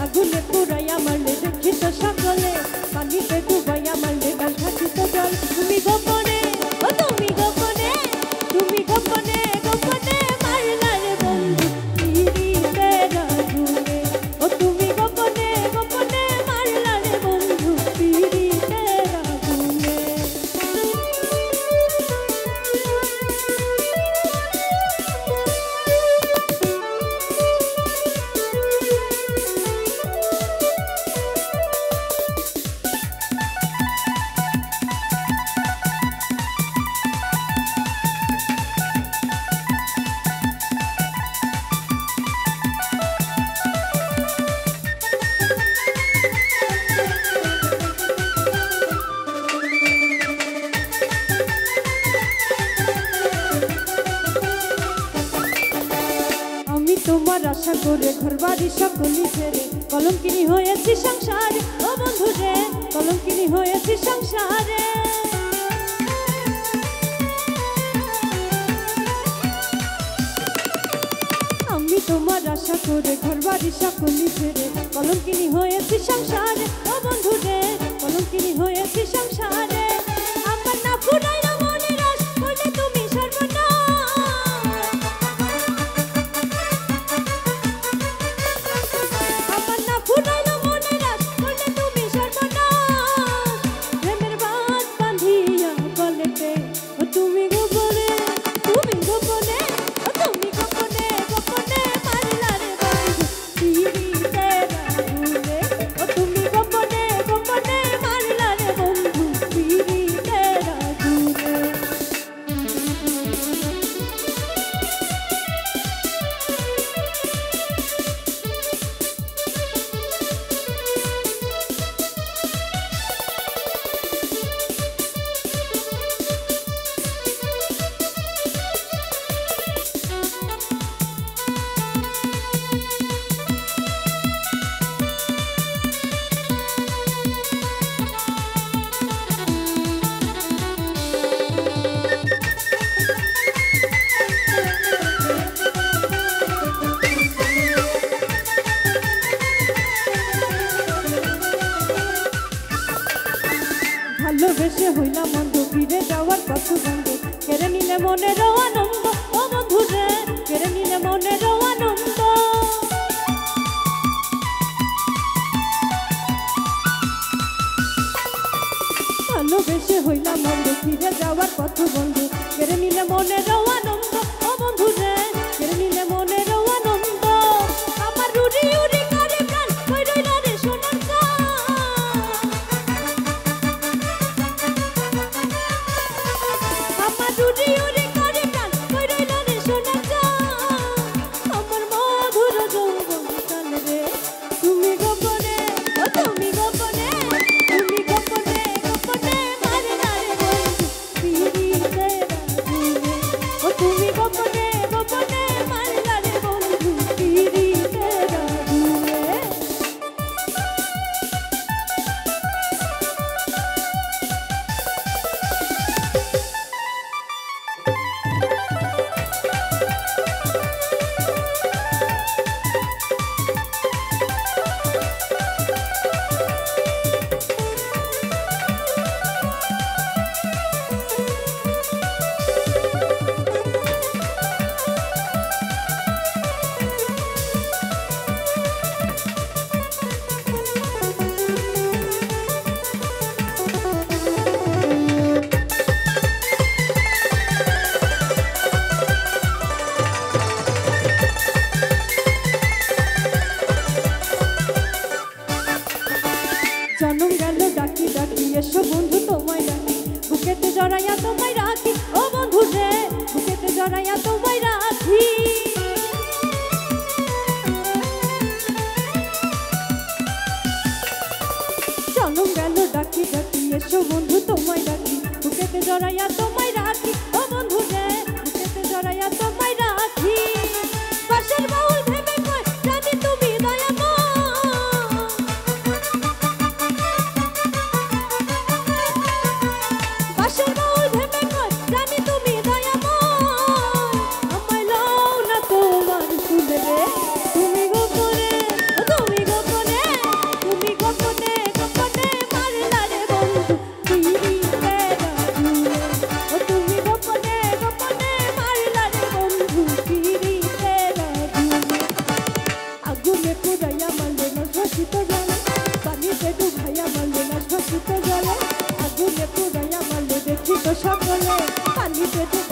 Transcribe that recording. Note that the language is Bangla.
আগুনে পুরাইয়া মারলে দেখিত সকলে, পানিতে ডুবাইয়া মারলে গাল থাকিত জল। তুমি গোপনে, ও তুমি গোপনে, তুমি গোপনে গোপনে মারলা রে বন্ধু পিরিতের আগুনে। ও তুমি গোপনে গোপনে মারলা রে বন্ধু পিরিতের আগুনে। তোমার আশা করে ঘরবাড়ি সকলি ছেড়ে কলঙ্কিনী হয়েছি সংসারে। ও বন্ধু রে কলঙ্কিনী হয়েছি সংসারে। আমি তোমার আশা করে ঘরবাড়ি সকলি ছেড়ে কলঙ্কিনী হয়েছি সংসারে। ও বন্ধু রে কলঙ্কিনী হয়েছি সংসারে। আমার না ফুরাইল মনের আশ করলে তুমি সর্বনাশ। ভালোবেসে হইলাম বন্ধু ফিরে যাওয়ার পথ বন্ধ, কেড়ে নিলে মনের আনন্দ। ও বন্ধু রে কেড়ে নিলে মনের আনন্দ। ভালোবেসে হইলাম বন্ধু ফিরে যাওয়ার পথ বন্ধ, কেড়ে নিলে মনের আনন্দ। ও বন্ধু রে কেড়ে নিলে মনের আনন্দ। আমার রুড়ি উড়ি করে প্রাণ কই রইলা রে সোনার গাঁ। আমার রুড়ি উড়ি করে প্রাণ কই রইলা রে সোনার গাঁ। আমার মধুর যৌবন কাল রে তুমি গোপনে, ও তুমি গোপনে, তুমি গোপনে গোপনে মারলা রে বন্ধু পিরিতের আগুনে। ও তুমি গোপনে গোপনে মারলা রে বন্ধু পিরিতের আগুনে। জনম গেল ডাকি ডাকি এসো বন্ধু তোমায় ডাকি, বুকেতে জড়াইয়া তোমায় রাখি। ও বন্ধু রে বুকেতে জড়াইয়া তোমায় রাখি। জনম গেল ডাকি ডাকি এসো বন্ধু তোমায় ডাকি, বুকেতে জড়াইয়া তোমায় রাখি। ও বন্ধু রে বুকেতে জড়াইয়া তোমায় রাখি। বাঁশের বাউল ভেবে কয় জানি তুমি দয়াময়। বাঁশের বাউল ভেবে কয় জানি তুমি দয়াময়। আমায় লও না তোমার ফুলে রে তুমি গোপনে, ও তুমি গোপনে সেটা